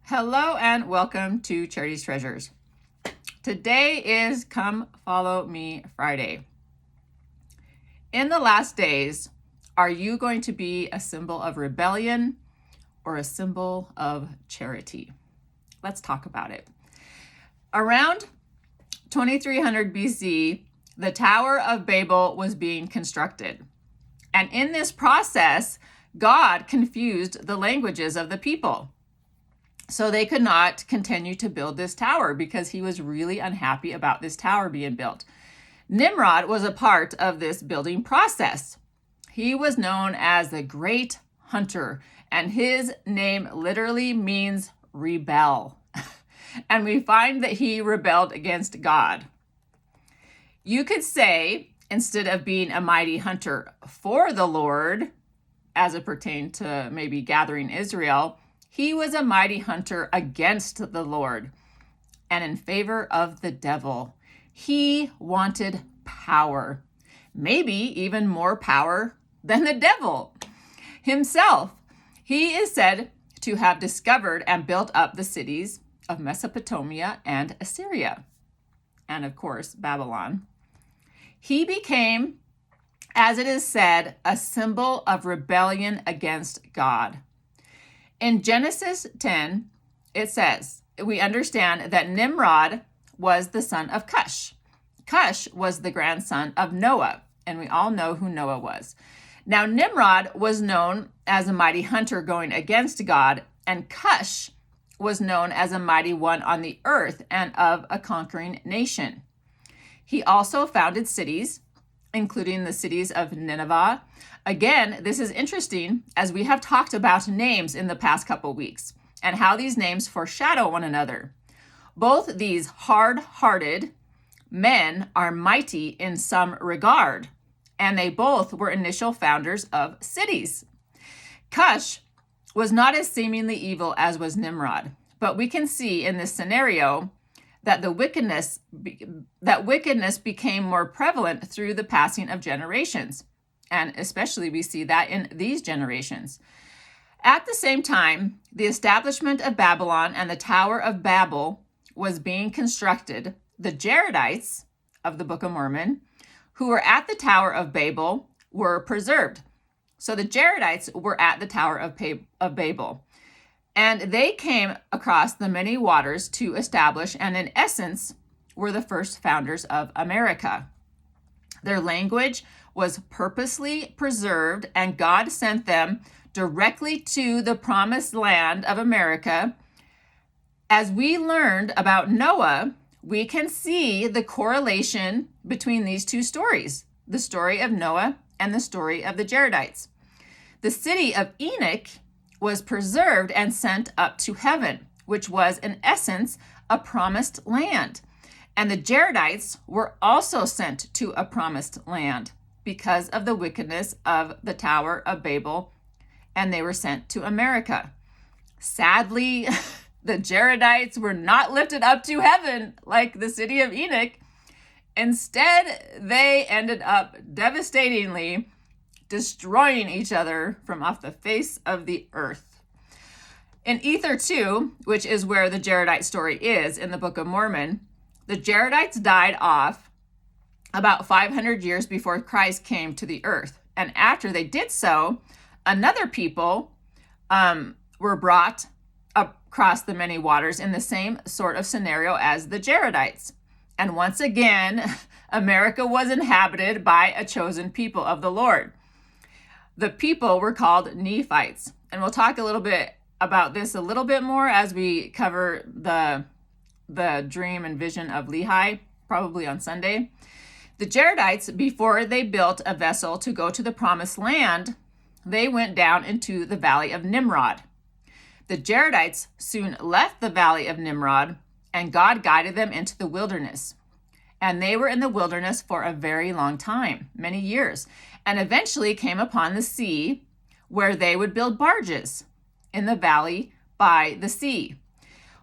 Hello and welcome to Charity's Treasures. Today is Come Follow Me Friday. In the last days, are you going to be a symbol of rebellion or a symbol of charity? Let's talk about it. Around 2300 BC, the Tower of Babel was being constructed. And in this process, God confused the languages of the people. So they could not continue to build this tower because he was really unhappy about this tower being built. Nimrod was a part of this building process. He was known as the Great Hunter, and his name literally means rebel. And we find that he rebelled against God. You could say, instead of being a mighty hunter for the Lord, as it pertained to maybe gathering Israel, he was a mighty hunter against the Lord and in favor of the devil. He wanted power, maybe even more power than the devil himself. He is said to have discovered and built up the cities of Mesopotamia and Assyria, and of course, Babylon. He became, as it is said, a symbol of rebellion against God. In Genesis 10, it says, we understand that Nimrod was the son of Cush. Cush was the grandson of Noah, and we all know who Noah was. Now, Nimrod was known as a mighty hunter going against God, and Cush was known as a mighty one on the earth and of a conquering nation. He also founded cities, including the cities of Nineveh. Again, this is interesting as we have talked about names in the past couple weeks and how these names foreshadow one another. Both these hard-hearted men are mighty in some regard, and they both were initial founders of cities. Cush was not as seemingly evil as was Nimrod, but we can see in this scenario that wickedness became more prevalent through the passing of generations. And especially we see that in these generations. At the same time, the establishment of Babylon and the Tower of Babel was being constructed. The Jaredites of the Book of Mormon, who were at the Tower of Babel, were preserved. So the Jaredites were at the Tower of Babel. And they came across the many waters to establish, and in essence, were the first founders of America. Their language was purposely preserved, and God sent them directly to the promised land of America. As we learned about Noah, we can see the correlation between these two stories, the story of Noah and the story of the Jaredites. The city of Enoch was preserved and sent up to heaven, which was in essence a promised land. And the Jaredites were also sent to a promised land because of the wickedness of the Tower of Babel, and they were sent to America. Sadly, the Jaredites were not lifted up to heaven like the city of Enoch. Instead, they ended up devastatingly destroying each other from off the face of the earth. In Ether 2, which is where the Jaredite story is in the Book of Mormon, the Jaredites died off about 500 years before Christ came to the earth. And after they did so, another people were brought across the many waters in the same sort of scenario as the Jaredites. And once again, America was inhabited by a chosen people of the Lord. The people were called Nephites. And we'll talk a little bit about this a little bit more as we cover the dream and vision of Lehi, probably on Sunday. The Jaredites, before they built a vessel to go to the promised land, they went down into the valley of Nimrod. The Jaredites soon left the valley of Nimrod, and God guided them into the wilderness. And they were in the wilderness for a very long time, many years, and eventually came upon the sea where they would build barges in the valley by the sea.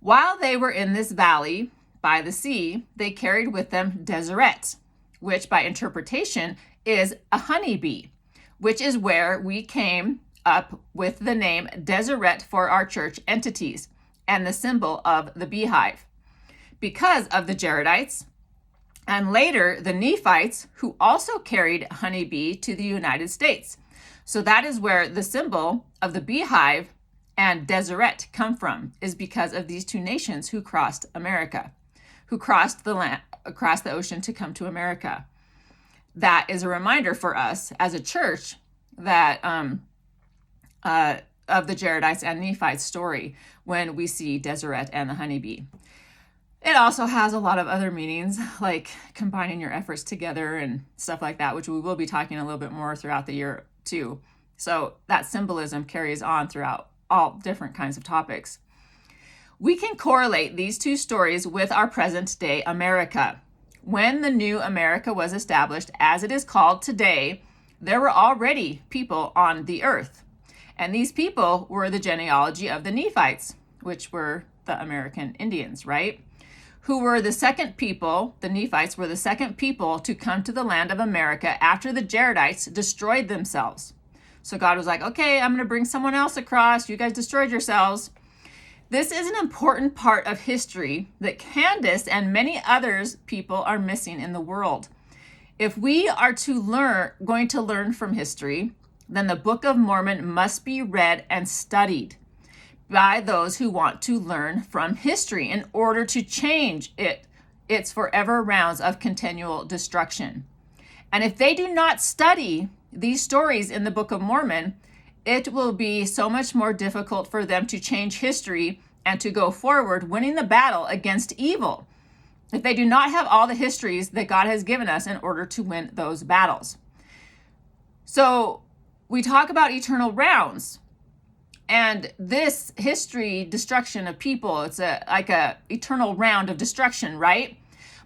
While they were in this valley by the sea, they carried with them Deseret, which by interpretation is a honeybee, which is where we came up with the name Deseret for our church entities. and the symbol of the beehive because of the Jaredites, and later the Nephites, who also carried honeybee to the United States. So that is where the symbol of the beehive and Deseret come from, is because of these two nations who crossed America, who crossed the land, across the ocean to come to America. That is a reminder for us as a church that of the Jaredites and Nephites story when we see Deseret and the honeybee. It also has a lot of other meanings, like combining your efforts together and stuff like that, which we will be talking a little bit more throughout the year too. So that symbolism carries on throughout all different kinds of topics. We can correlate these two stories with our present day America. When the new America was established, as it is called today, there were already people on the earth. And these people were the genealogy of the Nephites, which were the American Indians, right? Who were the second people, the Nephites were the second people to come to the land of America after the Jaredites destroyed themselves. So God was like, okay, I'm going to bring someone else across. You guys destroyed yourselves. This is an important part of history that Candace and many others people are missing in the world. If we are going to learn from history, then the Book of Mormon must be read and studied by those who want to learn from history in order to change its forever rounds of continual destruction. And if they do not study these stories in the Book of Mormon, it will be so much more difficult for them to change history and to go forward winning the battle against evil, if they do not have all the histories that God has given us in order to win those battles. So we talk about eternal rounds. And this history destruction of people, it's like a eternal round of destruction, right?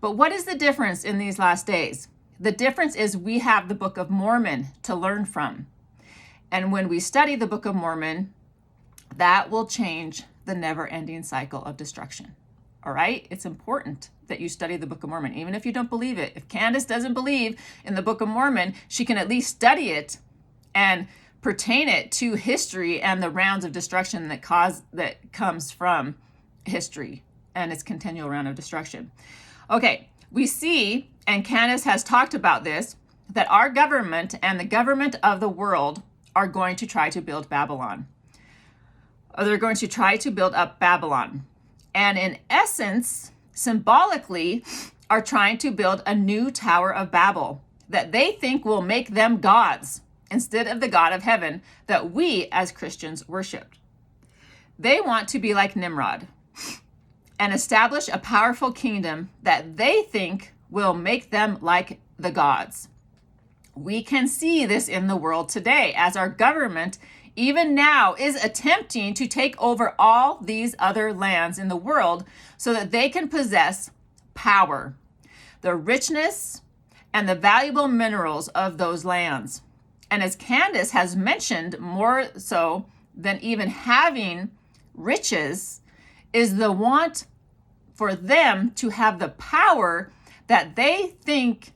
But what is the difference in these last days? The difference is we have the Book of Mormon to learn from. And when we study the Book of Mormon, that will change the never-ending cycle of destruction. All right? It's important that you study the Book of Mormon, even if you don't believe it. If Candace doesn't believe in the Book of Mormon, she can at least study it and pertain it to history and the rounds of destruction that comes from history and its continual round of destruction. Okay, we see, and Candace has talked about this, that our government and the government of the world are going to try to build Babylon. Or they're going to try to build up Babylon. And in essence, symbolically, are trying to build a new Tower of Babel that they think will make them gods, instead of the God of heaven that we as Christians worship. They want to be like Nimrod and establish a powerful kingdom that they think will make them like the gods. We can see this in the world today as our government even now is attempting to take over all these other lands in the world so that they can possess power, the richness, and the valuable minerals of those lands. And as Candace has mentioned, more so than even having riches is the want for them to have the power that they think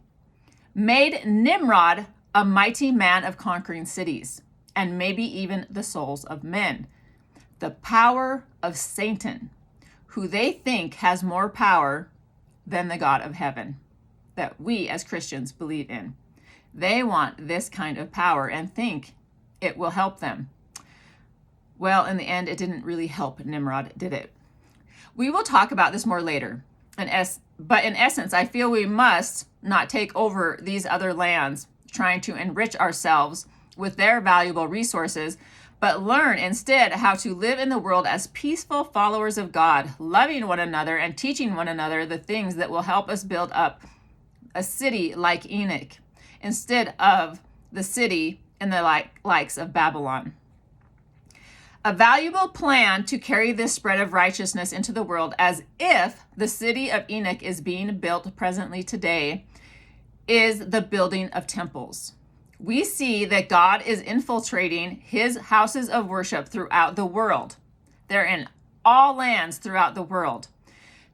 made Nimrod a mighty man of conquering cities, and maybe even the souls of men. The power of Satan, who they think has more power than the God of heaven that we as Christians believe in. They want this kind of power and think it will help them. Well, in the end, it didn't really help Nimrod, did it? We will talk about this more later. But in essence, I feel we must not take over these other lands, trying to enrich ourselves with their valuable resources, but learn instead how to live in the world as peaceful followers of God, loving one another and teaching one another the things that will help us build up a city like Enoch, instead of the city in the likes of Babylon. A valuable plan to carry this spread of righteousness into the world, as if the city of Enoch is being built presently today, is the building of temples. We see that God is infiltrating his houses of worship throughout the world. They're in all lands throughout the world.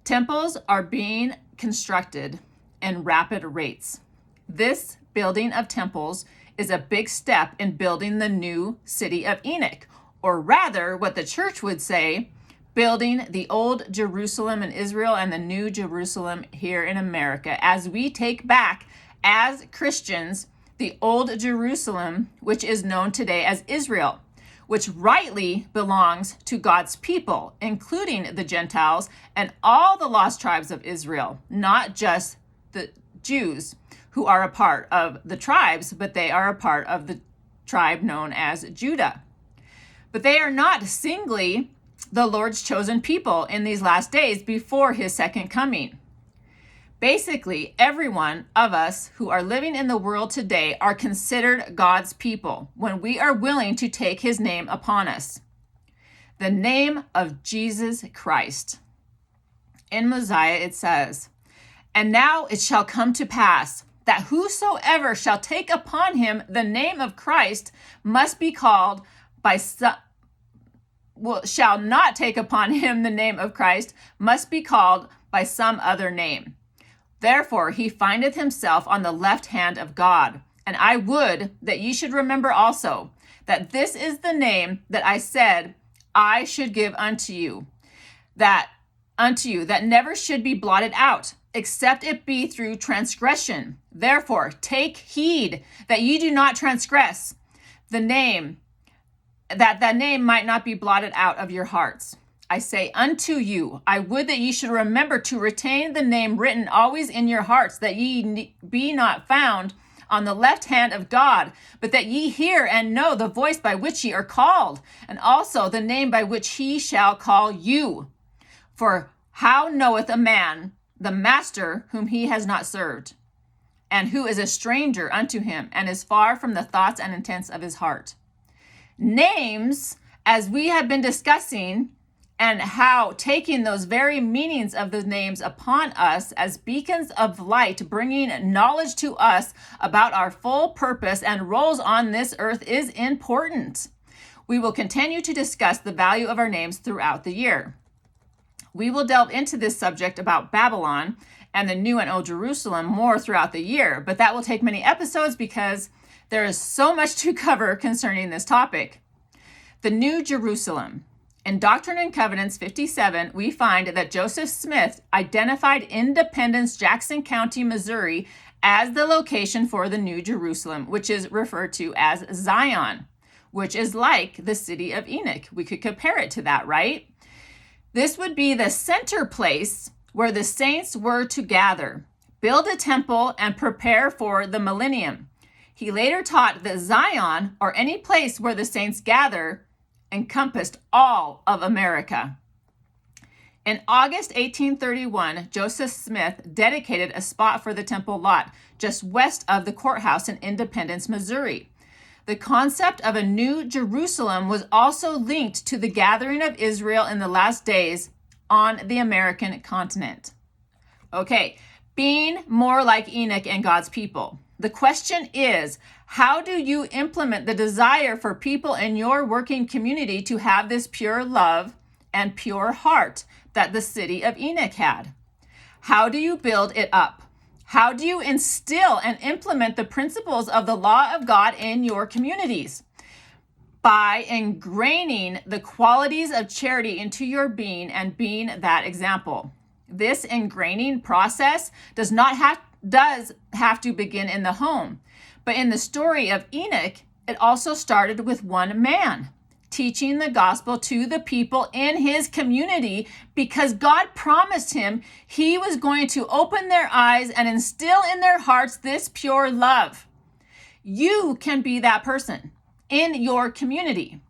Temples are being constructed in rapid rates. This building of temples is a big step in building the new city of Enoch, or rather what the church would say, building the old Jerusalem in Israel and the new Jerusalem here in America as we take back, as Christians, the old Jerusalem, which is known today as Israel, which rightly belongs to God's people, including the Gentiles and all the lost tribes of Israel, not just the Jews who are a part of the tribes, but they are a part of the tribe known as Judah. But they are not singly the Lord's chosen people in these last days before his second coming. Basically, every one of us who are living in the world today are considered God's people when we are willing to take his name upon us. The name of Jesus Christ. In Mosiah it says, "And now it shall come to pass that whosoever shall take upon him the name of Christ must be called by some, shall not take upon him the name of Christ, must be called by some other name. Therefore he findeth himself on the left hand of God. And I would that ye should remember also that this is the name that I said I should give unto you, that never should be blotted out, except it be through transgression. Therefore take heed that ye do not transgress the name, that name might not be blotted out of your hearts. I say unto you, I would that ye should remember to retain the name written always in your hearts, that ye be not found on the left hand of God, but that ye hear and know the voice by which ye are called, and also the name by which he shall call you. For how knoweth a man the master whom he has not served, and who is a stranger unto him, and is far from the thoughts and intents of his heart?" Names, as we have been discussing, and how taking those very meanings of the names upon us as beacons of light, bringing knowledge to us about our full purpose and roles on this earth is important. We will continue to discuss the value of our names throughout the year. We will delve into this subject about Babylon and the New and Old Jerusalem more throughout the year, but that will take many episodes because there is so much to cover concerning this topic. The New Jerusalem. In Doctrine and Covenants 57, we find that Joseph Smith identified Independence, Jackson County, Missouri, as the location for the New Jerusalem, which is referred to as Zion, which is like the city of Enoch. We could compare it to that, right? This would be the center place where the saints were to gather, build a temple, and prepare for the millennium. He later taught that Zion, or any place where the saints gather, encompassed all of America. In August 1831, Joseph Smith dedicated a spot for the temple lot just west of the courthouse in Independence, Missouri. The concept of a new Jerusalem was also linked to the gathering of Israel in the last days on the American continent. Okay, being more like Enoch and God's people. The question is, how do you implement the desire for people in your working community to have this pure love and pure heart that the city of Enoch had? How do you build it up? How do you instill and implement the principles of the law of God in your communities? By ingraining the qualities of charity into your being and being that example. This ingraining process does have to begin in the home. But in the story of Enoch, it also started with one man teaching the gospel to the people in his community because God promised him he was going to open their eyes and instill in their hearts this pure love. You can be that person in your community.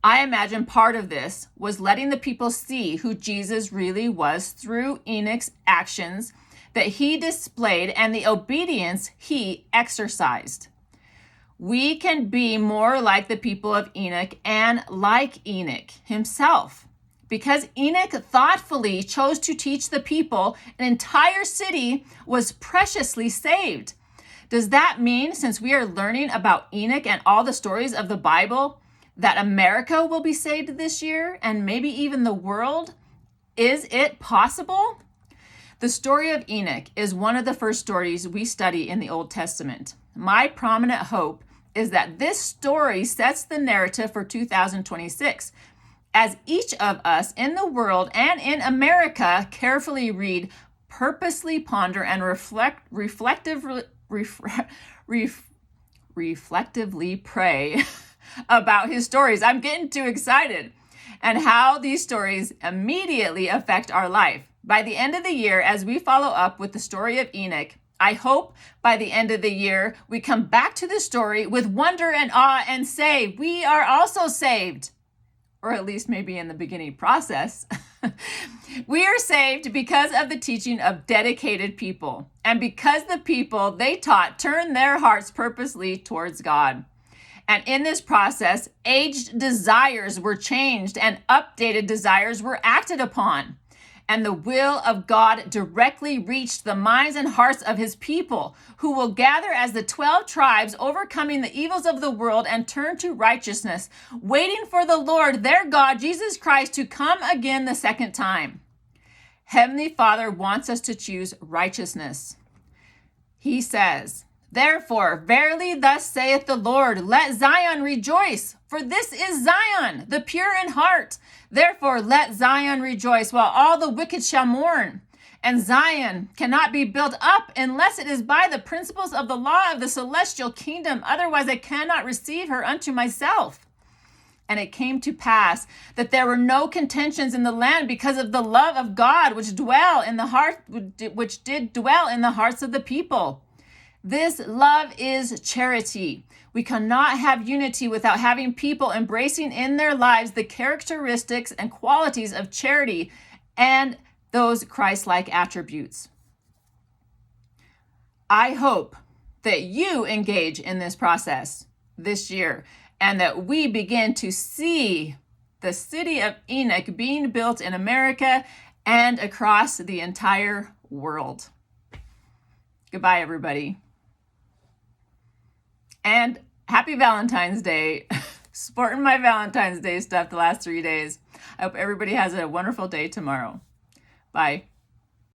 I imagine part of this was letting the people see who Jesus really was through Enoch's actions that he displayed and the obedience he exercised. We can be more like the people of Enoch and like Enoch himself. Because Enoch thoughtfully chose to teach the people, an entire city was preciously saved. Does that mean, since we are learning about Enoch and all the stories of the Bible, that America will be saved this year and maybe even the world? Is it possible? The story of Enoch is one of the first stories we study in the Old Testament. My prominent hope is that this story sets the narrative for 2026 as each of us in the world and in America carefully read, purposely ponder, and reflectively pray about his stories. I'm getting too excited. And how these stories immediately affect our life. By the end of the year, as we follow up with the story of Enoch, I hope by the end of the year, we come back to the story with wonder and awe and say, we are also saved. Or at least maybe in the beginning process. We are saved because of the teaching of dedicated people, and because the people they taught turned their hearts purposely towards God. And in this process, aged desires were changed and updated desires were acted upon. And the will of God directly reached the minds and hearts of his people, who will gather as the 12 tribes, overcoming the evils of the world and turn to righteousness, waiting for the Lord, their God, Jesus Christ, to come again the second time. Heavenly Father wants us to choose righteousness. He says, therefore, verily thus saith the Lord, let Zion rejoice, for this is Zion, the pure in heart. Therefore, let Zion rejoice, while all the wicked shall mourn. And Zion cannot be built up unless it is by the principles of the law of the celestial kingdom. Otherwise, I cannot receive her unto myself. And it came to pass that there were no contentions in the land because of the love of God which did dwell in the hearts of the people. This love is charity. We cannot have unity without having people embracing in their lives the characteristics and qualities of charity and those Christ-like attributes. I hope that you engage in this process this year and that we begin to see the city of Enoch being built in America and across the entire world. Goodbye, everybody. And happy Valentine's Day. Sporting my Valentine's Day stuff the last 3 days. I hope everybody has a wonderful day tomorrow. Bye.